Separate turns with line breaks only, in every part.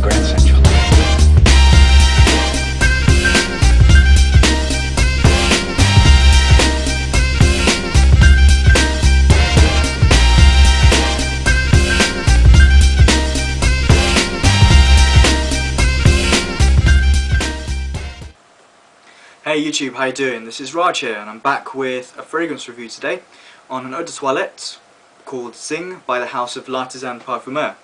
Grand Central.
Hey YouTube, how you doing? This is Raj here, and I'm back with a fragrance review today on an eau de toilette called Dzing by the house of L'Artisan Parfumeur.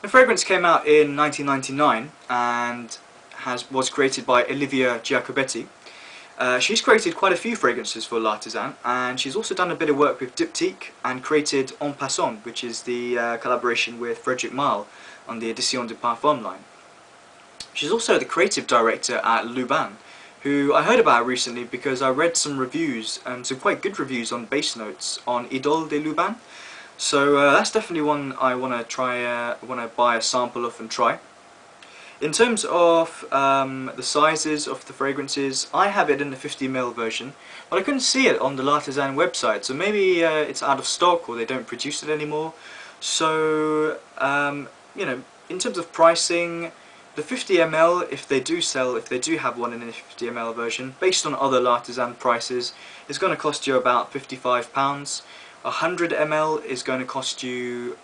The fragrance came out in 1999 and was created by Olivia Giacobetti. She's created quite a few fragrances for L'Artisan, and she's also done a bit of work with Diptyque and created En Passant, which is the collaboration with Frederic Malle on the Edition de Parfum line. She's also the creative director at Luban, who I heard about recently because I read some reviews, and some quite good reviews on base notes on Idole de Luban. So that's definitely one I want to try, want to buy a sample of and try. In terms of the sizes of the fragrances, I have it in the 50ml version, but I couldn't see it on the L'Artisan website, so maybe it's out of stock or they don't produce it anymore. So you know, in terms of pricing, the 50ml, if they do have one in the 50ml version, based on other L'Artisan prices, is going to cost you about £55. 100ml is going to cost you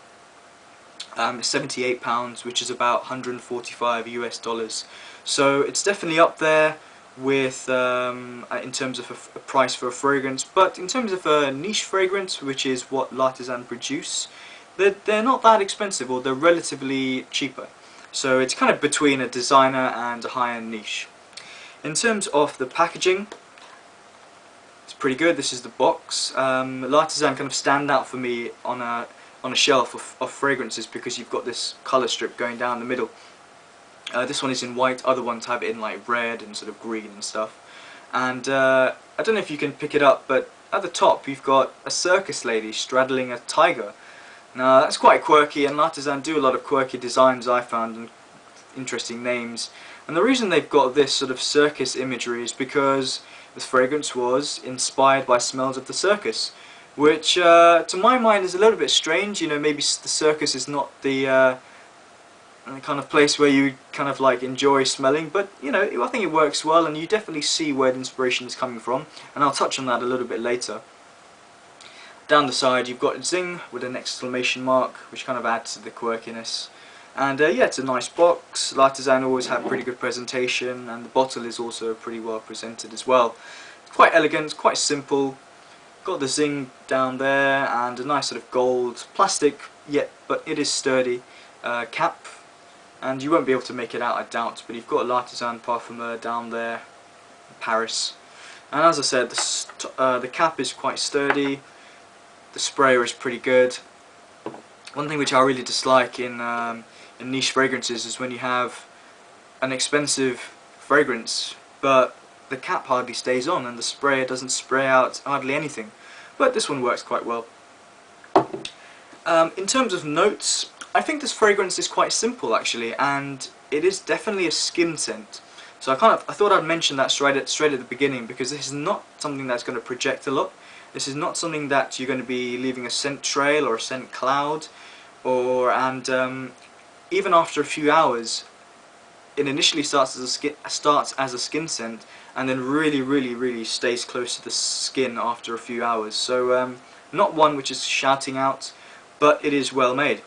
£78, which is about 145 US dollars. So it's definitely up there with in terms of a price for a fragrance. But in terms of a niche fragrance, which is what L'Artisan produce, they're not that expensive, or they're relatively cheaper. So it's kind of between a designer and a high-end niche. In terms of the packaging, it's pretty good. This is the box. L'Artisan kind of stand out for me on a shelf of fragrances because you've got this colour strip going down the middle. This one is in white, other ones have it in like red and sort of green and stuff. And I don't know if you can pick it up, but at the top you've got a circus lady straddling a tiger. Now that's quite quirky, and L'Artisan do a lot of quirky designs, I found, and interesting names. And the reason they've got this sort of circus imagery is because this fragrance was inspired by smells of the circus, which to my mind is a little bit strange. You know, maybe the circus is not the kind of place where you kind of like enjoy smelling, but you know, I think it works well, and you definitely see where the inspiration is coming from, and I'll touch on that a little bit later. Down the side you've got Dzing with an exclamation mark, which kind of adds to the quirkiness. And yeah, it's a nice box. L'Artisan always have pretty good presentation, and the bottle is also pretty well presented as well. It's quite elegant, quite simple. Got the Dzing down there, and a nice sort of gold plastic, but it is sturdy cap. And you won't be able to make it out, I doubt, but you've got L'Artisan Parfumeur down there, Paris. And as I said, the cap is quite sturdy. The sprayer is pretty good. One thing which I really dislike in niche fragrances is when you have an expensive fragrance, but the cap hardly stays on and the sprayer doesn't spray out hardly anything. But this one works quite well. In terms of notes, I think this fragrance is quite simple actually, and it is definitely a skin scent. So I thought I'd mention that straight at the beginning, because this is not something that's going to project a lot. This is not something that you're going to be leaving a scent trail or a scent cloud, and even after a few hours, it initially starts as a skin scent, and then really stays close to the skin after a few hours. So not one which is shouting out, but it is well made.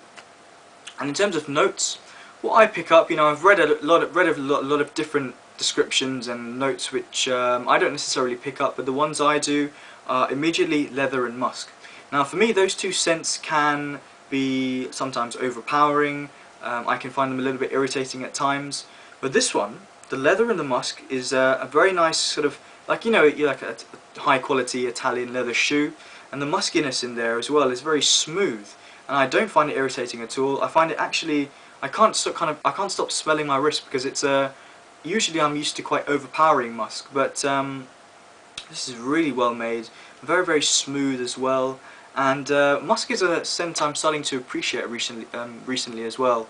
And in terms of notes, what I pick up, you know, I've read a lot of different descriptions and notes which I don't necessarily pick up, but the ones I do are immediately leather and musk. Now for me, those two scents can be sometimes overpowering. I can find them a little bit irritating at times, but this one, the leather and the musk, is a very nice sort of, like, you know, like a high quality Italian leather shoe, and the muskiness in there as well is very smooth, and I don't find it irritating at all. I find it actually, I can't stop smelling my wrist, because it's usually I'm used to quite overpowering musk, but this is really well made, very smooth as well. And musk is a scent I'm starting to appreciate recently as well,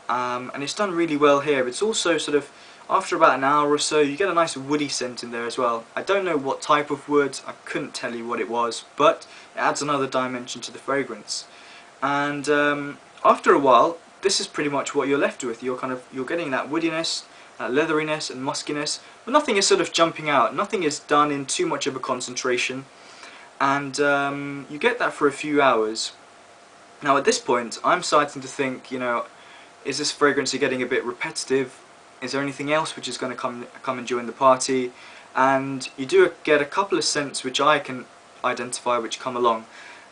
and it's done really well here. It's also sort of, after about an hour or so, you get a nice woody scent in there as well. I don't know what type of wood, I couldn't tell you what it was, but it adds another dimension to the fragrance. And after a while, this is pretty much what you're left with. You're getting that woodiness, that leatheriness and muskiness, but nothing is sort of jumping out. Nothing is done in too much of a concentration, and you get that for a few hours. Now at this point, I'm starting to think, you know, is this fragrance getting a bit repetitive? Is there anything else which is going to come and join the party? And you do get a couple of scents which I can identify which come along.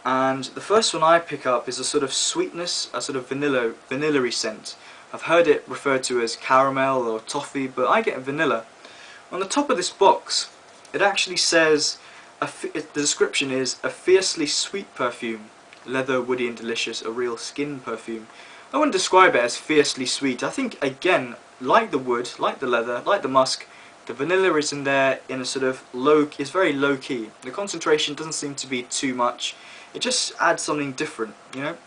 And the first one I pick up is a sort of sweetness, a sort of vanilla-y scent. I've heard it referred to as caramel or toffee, but I get vanilla. On the top of this box, it actually says, the description is a fiercely sweet perfume, leather, woody and delicious, a real skin perfume. I wouldn't describe it as fiercely sweet. I think, again, like the wood, like the leather, like the musk, the vanilla is in there in a sort of it's very low key. The concentration doesn't seem to be too much. It just adds something different, you know.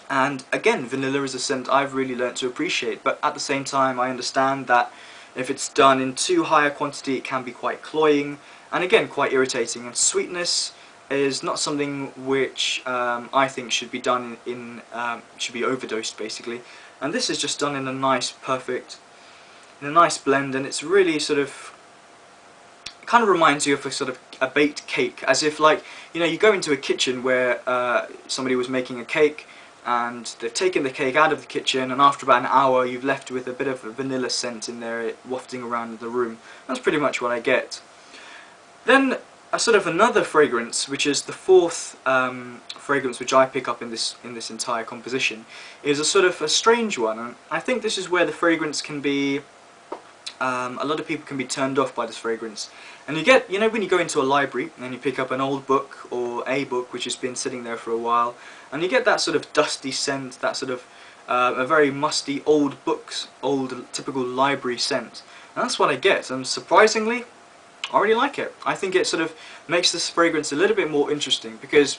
And again, vanilla is a scent I've really learnt to appreciate, but at the same time I understand that if it's done in too high a quantity it can be quite cloying and again quite irritating. And sweetness is not something which I think should be done should be overdosed basically. And this is just done in a nice blend, and it's really sort of, it kind of reminds you of a sort of a baked cake, as if, like, you know, you go into a kitchen where somebody was making a cake and they've taken the cake out of the kitchen, and after about an hour you've left with a bit of a vanilla scent in there wafting around the room. That's pretty much what I get. Then a sort of another fragrance, which is the fourth fragrance which I pick up in this entire composition, is a sort of a strange one, and I think this is where the fragrance can be, a lot of people can be turned off by this fragrance. And you get, you know, when you go into a library and you pick up an old book or a book which has been sitting there for a while, and you get that sort of dusty scent, that sort of a very musty old typical library scent. And that's what I get, and surprisingly I really like it. I think it sort of makes this fragrance a little bit more interesting, because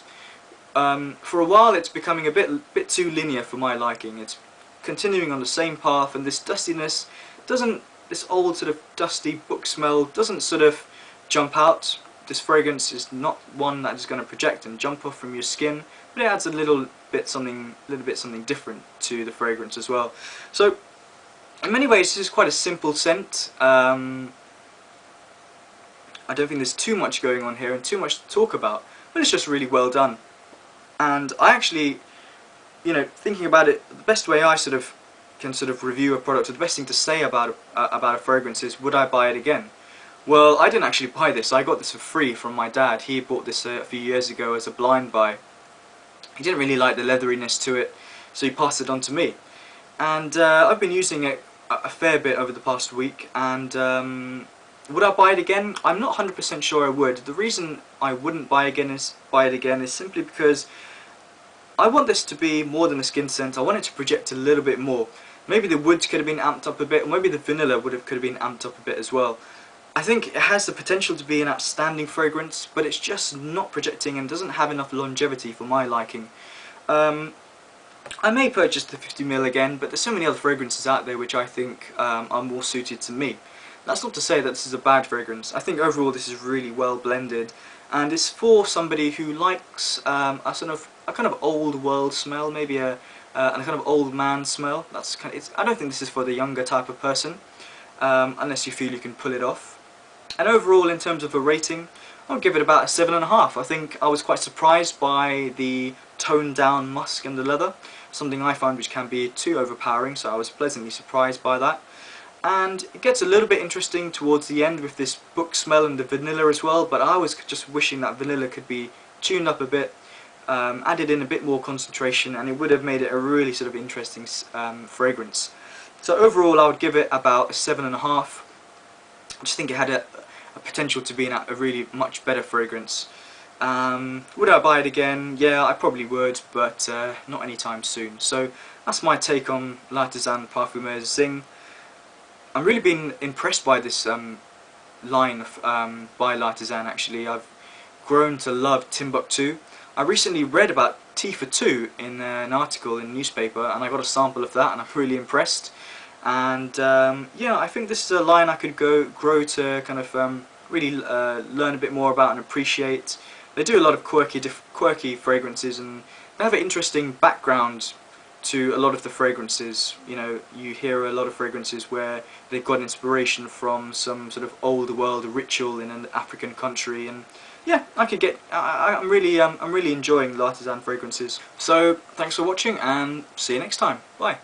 for a while it's becoming a bit too linear for my liking. It's continuing on the same path, and this dustiness this old sort of dusty book smell doesn't sort of jump out. This fragrance is not one that is going to project and jump off from your skin, but it adds a little bit something different to the fragrance as well. So in many ways this is quite a simple scent. I don't think there's too much going on here and too much to talk about, but it's just really well done. And I actually, you know, thinking about it, the best way I can review a product, or the best thing to say about a fragrance is, would I buy it again? Well, I didn't actually buy this. I got this for free from my dad. He bought this a few years ago as a blind buy. He didn't really like the leatheriness to it, so he passed it on to me. And I've been using it a fair bit over the past week, and would I buy it again? I'm not 100% sure I would. The reason I wouldn't buy it again is simply because I want this to be more than a skin scent. I want it to project a little bit more. Maybe the wood could have been amped up a bit, or maybe the vanilla could have been amped up a bit as well. I think it has the potential to be an outstanding fragrance, but it's just not projecting and doesn't have enough longevity for my liking. I may purchase the 50ml again, but there's so many other fragrances out there which I think are more suited to me. That's not to say that this is a bad fragrance. I think overall this is really well blended, and it's for somebody who likes a kind of old world smell, maybe a kind of old man smell. I don't think this is for the younger type of person, unless you feel you can pull it off. And overall, in terms of a rating, I'll give it about a 7.5. I think I was quite surprised by the toned down musk and the leather, something I find which can be too overpowering, so I was pleasantly surprised by that. And it gets a little bit interesting towards the end with this book smell and the vanilla as well, but I was just wishing that vanilla could be tuned up a bit, added in a bit more concentration, and it would have made it a really sort of interesting fragrance. So overall I would give it about a 7.5. I just think it had a potential to be a really much better fragrance. Would I buy it again? Yeah, I probably would, but not anytime soon. So that's my take on L'Artisan Parfumeur Dzing. I've really been impressed by this line by L'Artisan. Actually, I've grown to love Timbuktu. I recently read about Tea for Two in an article in a newspaper, and I got a sample of that, and I'm really impressed. And yeah, I think this is a line I could grow to kind of really learn a bit more about and appreciate. They do a lot of quirky fragrances, and they have an interesting background to a lot of the fragrances. You know, you hear a lot of fragrances where they've got inspiration from some sort of old world ritual in an African country, and yeah, I could get. I'm really enjoying L'Artisan fragrances. So thanks for watching, and see you next time. Bye.